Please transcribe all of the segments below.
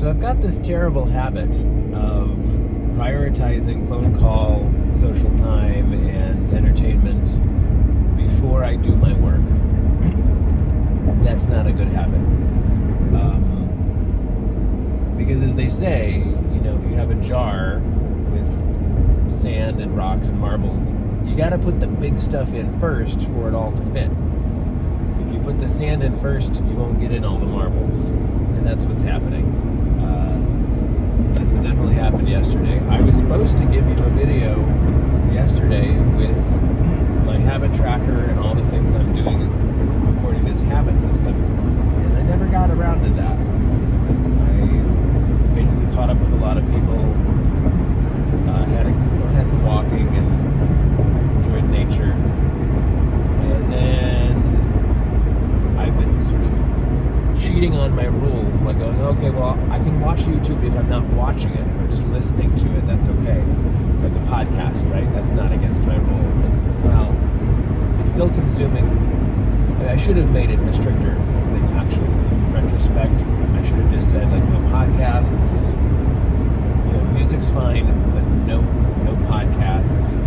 So I've got this terrible habit of prioritizing phone calls, social time, and entertainment before I do my work. That's not a good habit. Because as they say, if you have a jar with sand and rocks and marbles, you got to put the big stuff in first for it all to fit. If you put the sand in first, you won't get in all the marbles. And that's what's happening. That's what definitely happened yesterday. I was supposed to give you a video yesterday with my habit tracker and all the things I'm doing according to this habit system. And I never got around to that. I basically caught up with a lot of people, had some walking and enjoyed nature. And then I've been sort of cheating on my rules, like going, okay, well, I can watch YouTube if I'm not watching it. If I'm just listening to it, that's okay. It's like a podcast, right? That's not against my rules. Well, it's still consuming. I should have made it a stricter thing, actually. In retrospect, I should have just said, like, no podcasts. Music's fine, but no podcasts,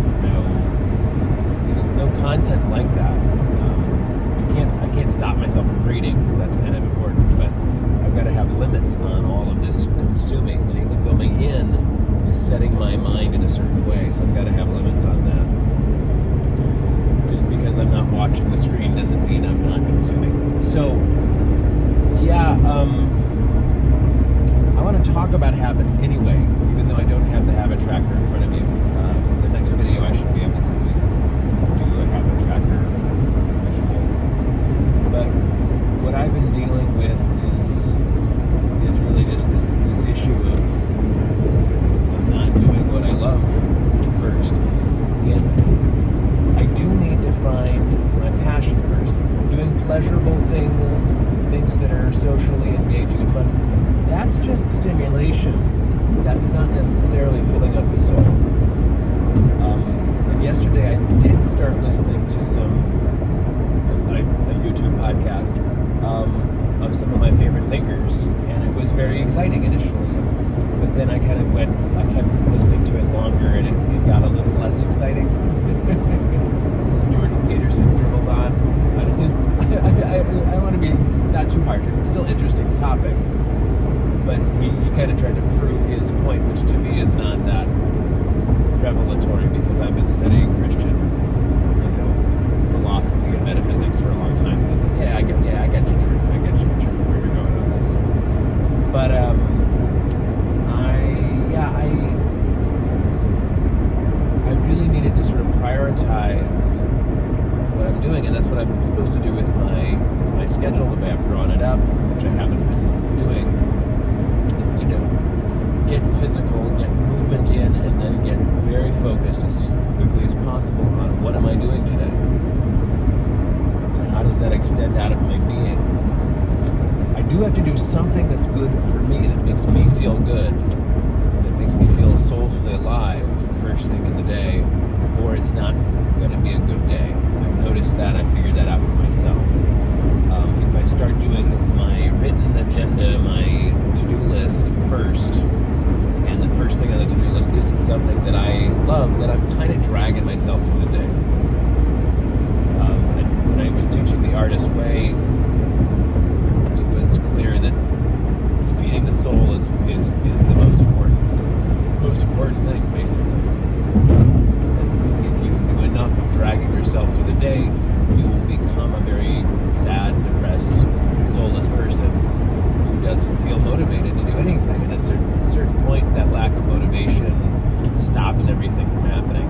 no content like that. I can't stop myself from reading because that's kind of important, but I've got to have limits on all of this consuming. Anything going in is setting my mind in a certain way, so I've got to have limits on that. Just because I'm not watching the screen doesn't mean I'm not consuming. So, I want to talk about habits anyway, even though I don't have the habit tracker in front of you. The next video I should be able to do a habit tracker visual. But what I've been dealing with is really just this issue of not doing what I love first. And I do need to find my passion first. Doing pleasurable things that are socially engaging and fun, that's just stimulation. That's not necessarily filling up the soul. And yesterday I did start listening to a YouTube podcast of some of my favorite thinkers, and it was very exciting initially. But then I kept listening to it longer, and it got a little less exciting. As Jordan Peterson dribbled on. I want to be not too harsh. It's still interesting topics, but he kind of tried to prove his point, which to me is not that revelatory because I've been studying Christian, philosophy and metaphysics for a long time. But I get you, Jordan. I get you where you're going with this. But I really needed to sort of prioritize what I'm doing, and that's what I'm supposed to do with my schedule, the way I've drawn it up, which I haven't been doing, is to get physical, get movement in, and then get very focused as quickly as possible on what am I doing today, and how does that extend out of my being. I do have to do something that's good for me, that makes me feel good, that makes me feel soulfully alive first thing in the day, or it's not going to be a good day. I've noticed that. I figured that out for myself. If I start doing my written agenda, my to-do list first, and the first thing on the to-do list isn't something that I love, then I'm kind of dragging myself through the day. When I was teaching the Artist Way, it was clear that feeding the soul is the most important thing, basically. If you do enough of dragging yourself through the day, you will become a very sad, depressed, soulless person who doesn't feel motivated to do anything. And at a certain point, that lack of motivation stops everything from happening.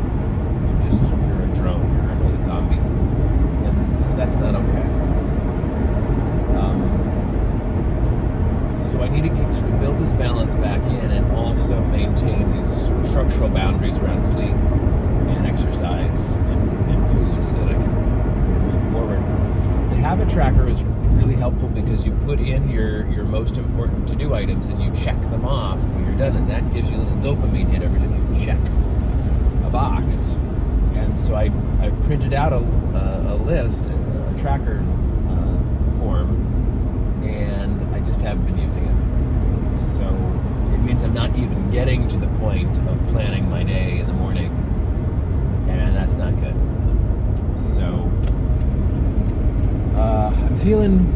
You're a drone, you're a zombie. And so that's not okay. So I need to sort of build this balance back in and also maintain these structural boundaries around sleep and exercise and food so that I can move forward. The habit tracker is really helpful because you put in your most important to-do items and you check them off when you're done, and that gives you a little dopamine hit every time you check a box. And so I printed out a list, a tracker form, and I just haven't been using it. So means I'm not even getting to the point of planning my day in the morning, and that's not good. So I'm feeling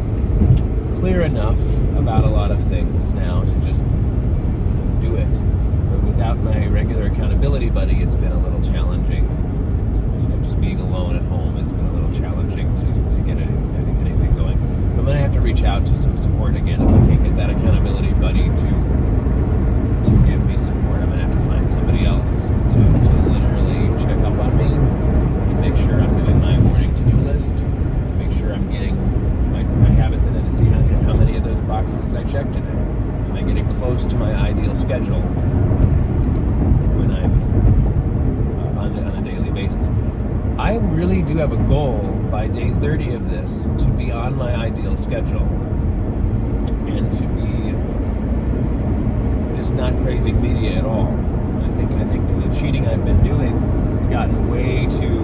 clear enough about a lot of things now to just do it. But without my regular accountability buddy, it's been a little challenging. Just being alone at home has been a little challenging to get anything going. So I'm going to have to reach out to some support again. If I can't get that accountability buddy to give me support, I'm going to have to find somebody else to literally check up on me and make sure I'm doing my morning to-do list, to make sure I'm getting my habits in it, to see how many of those boxes did I check today. Am I getting close to my ideal schedule when I'm on a daily basis? I really do have a goal by day 30 of this to be on my ideal schedule and to be just not craving media at all. I think the cheating I've been doing has gotten way too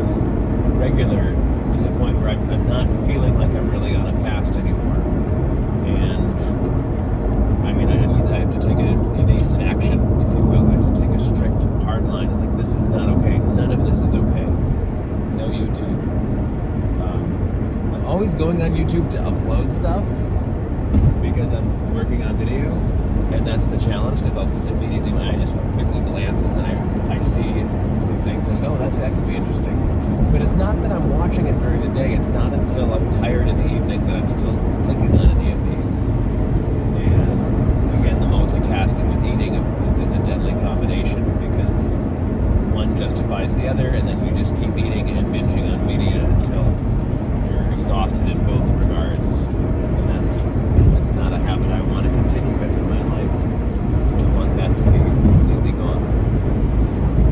regular to the point where I'm not feeling like I'm really on a fast anymore. And I have to take an evasive action, if you will. I have to take a strict hard line. It's like, this is not okay. None of this is okay. No YouTube. I'm always going on YouTube to upload stuff because I'm working on videos, and that's the challenge, because I'll immediately, my eye just quickly glances and I see some things and I go, oh, that could be interesting. But it's not that I'm watching it during the day. It's not until I'm tired in the evening that I'm still clicking on any of these. And again, the multitasking with eating is a deadly combination, because one justifies the other, and then you just keep eating and binging on media until you're exhausted in both regards. And that's not a habit I want to continue with in my life. I want that to be completely gone.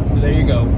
So there you go.